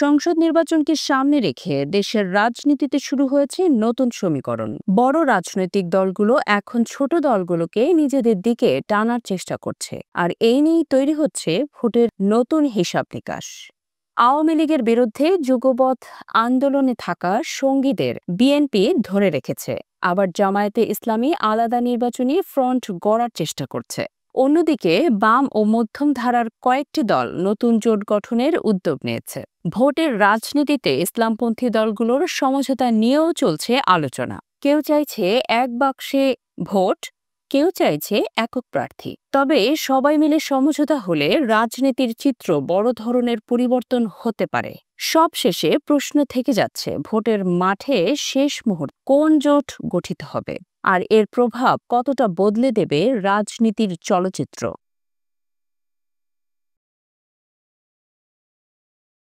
সংসদ নির্বাচনকে সামনে রেখে দেশের রাজনীতিতে শুরু হয়েছে নতুন সমীকরণ। বড় রাজনৈতিক দলগুলো এখন ছোট দলগুলোকে নিজেদের দিকে টানার চেষ্টা করছে, আর এই নিয়েই তৈরি হচ্ছে ভোটের নতুন হিসাব নিকাশ। আওয়ামী লীগের বিরুদ্ধে যুগপৎ আন্দোলনে থাকা সঙ্গীদের বিএনপি ধরে রেখেছে, আবার জামায়াতে ইসলামী আলাদা নির্বাচনী ফ্রন্ট গড়ার চেষ্টা করছে। অন্যদিকে বাম ও মধ্যম ধারার কয়েকটি দল নতুন জোট গঠনের উদ্যোগ নিয়েছে। ভোটের রাজনীতিতে ইসলামপন্থী দলগুলোর সমঝোতা নিয়েও চলছে আলোচনা। কেউ চাইছে এক বাক্সে ভোট, কেউ চাইছে একক প্রার্থী। তবে সবাই মিলে সমঝোতা হলে রাজনীতির চিত্র বড় ধরনের পরিবর্তন হতে পারে। সবশেষে প্রশ্ন থেকে যাচ্ছে, ভোটের মাঠে শেষ মুহূর্তে কোন জোট গঠিত হবে, আর এর প্রভাব কতটা বদলে দেবে রাজনীতির চলচ্চিত্র।